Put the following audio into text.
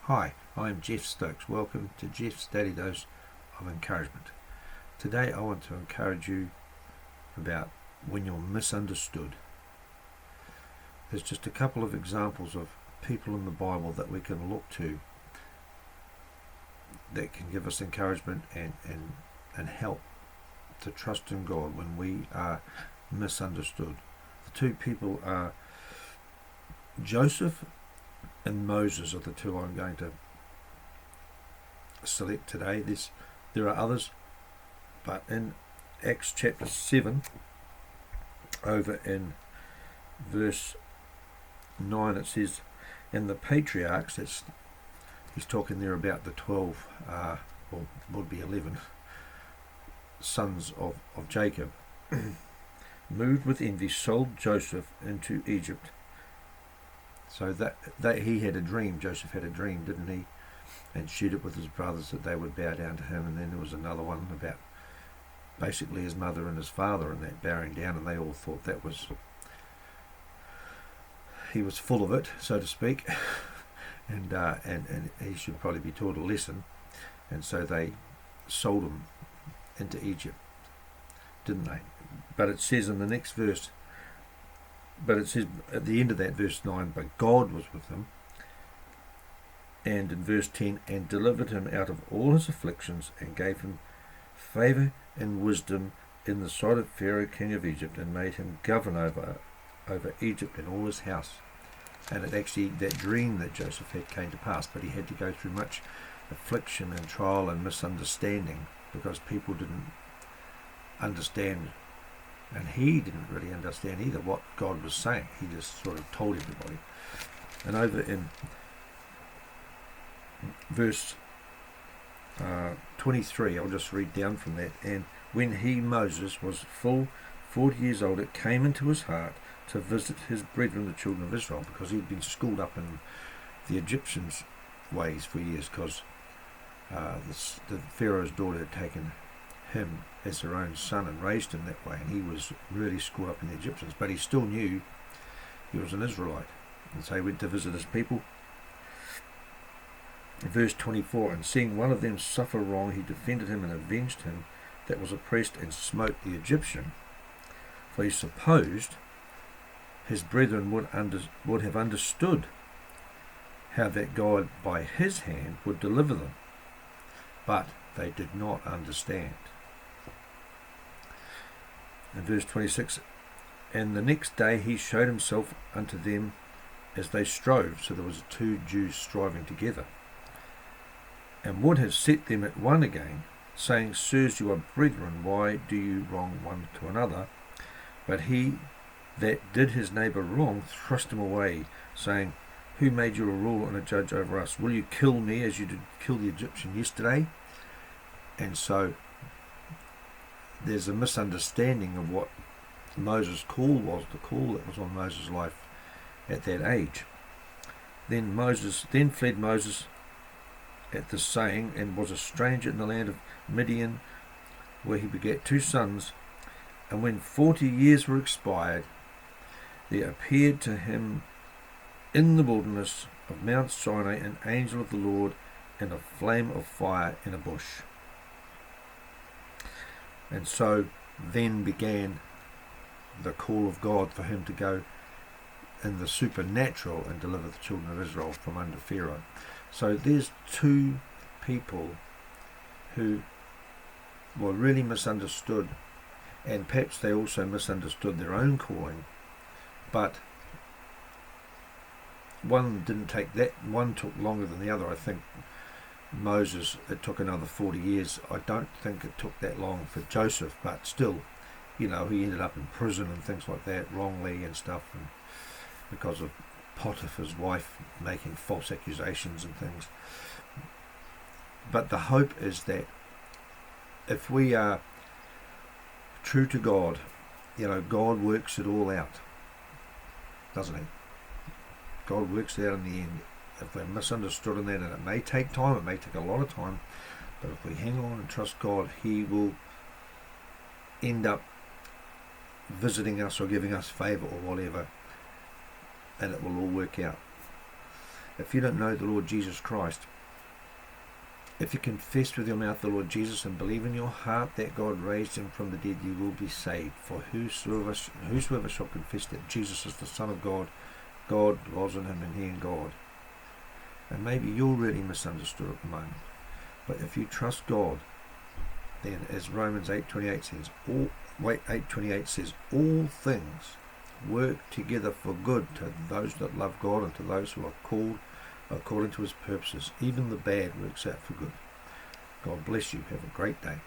Hi, I'm Jeff Stokes. Welcome to Jeff's Daily Dose of Encouragement. Today I want to encourage you about when you're misunderstood. There's just a couple of examples of people in the Bible that we can look to that can give us encouragement and help to trust in God when we are misunderstood. The two people are Joseph and Moses are the two I'm going to select today. There are others, but in Acts chapter 7, over in verse 9, it says, and the patriarchs, he's talking there about the 12, or would be 11, sons of Jacob, moved with envy, sold Joseph into Egypt. So that he had a dream, Joseph had a dream, didn't he? And shared it with his brothers that they would bow down to him. And then there was another one about basically his mother and his father and that bowing down, and they all thought he was full of it, so to speak, and he should probably be taught a lesson. And so they sold him into Egypt, didn't they? But it says in the next verse, but it says at the end of that verse 9, but God was with him. And in verse 10, and delivered him out of all his afflictions, and gave him favour and wisdom in the sight of Pharaoh king of Egypt, and made him governor over Egypt and all his house. And it actually, that dream that Joseph had came to pass, but he had to go through much affliction and trial and misunderstanding, because people didn't understand, and he didn't really understand either what God was saying. He just sort of told everybody. And over in verse 23, I'll just read down from that. And when he, Moses, was full 40 years old, it came into his heart to visit his brethren, the children of Israel, because he'd been schooled up in the Egyptians' ways for years, because the Pharaoh's daughter had taken him as her own son and raised him that way, and he was really schooled up in the Egyptians, but he still knew he was an Israelite. And so he went to visit his people. Verse 24, and seeing one of them suffer wrong, he defended him and avenged him that was oppressed, and smote the Egyptian. For he supposed his brethren would have understood how that God by his hand would deliver them, but they did not understand. In verse 26, and the next day he showed himself unto them as they strove. So there was two Jews striving together, and would have set them at one again, saying, sirs, you are brethren, why do you wrong one to another? But he that did his neighbour wrong thrust him away, saying, who made you a ruler and a judge over us? Will you kill me as you did kill the Egyptian yesterday? And so there's a misunderstanding of what Moses' call was, the call that was on Moses' life at that age. Then fled Moses at this saying, and was a stranger in the land of Midian, where he begat two sons. And when 40 years were expired, there appeared to him in the wilderness of Mount Sinai an angel of the Lord in a flame of fire in a bush. And so then began the call of God for him to go in the supernatural and deliver the children of Israel from under Pharaoh. So there's two people who were really misunderstood, and perhaps they also misunderstood their own calling, but one took longer than the other. I think Moses, it took another 40 years. I don't think it took that long for Joseph, but still, he ended up in prison and things like that, wrongly and stuff, and because of Potiphar's wife making false accusations and things. But the hope is that if we are true to God, God works it all out, doesn't he? God works it out in the end. If we're misunderstood in that, and it may take time, it may take a lot of time, but if we hang on and trust God, he will end up visiting us or giving us favour or whatever, and it will all work out. if you don't know the Lord Jesus Christ, if you confess with your mouth the Lord Jesus and believe in your heart that God raised him from the dead, you will be saved. For whosoever shall confess that Jesus is the Son of God, God dwells in him and he in God. And maybe you're really misunderstood at the moment. But if you trust God, then as Romans 8:28 says, all things work together for good to those that love God and to those who are called according to his purposes. Even the bad works out for good. God bless you. Have a great day.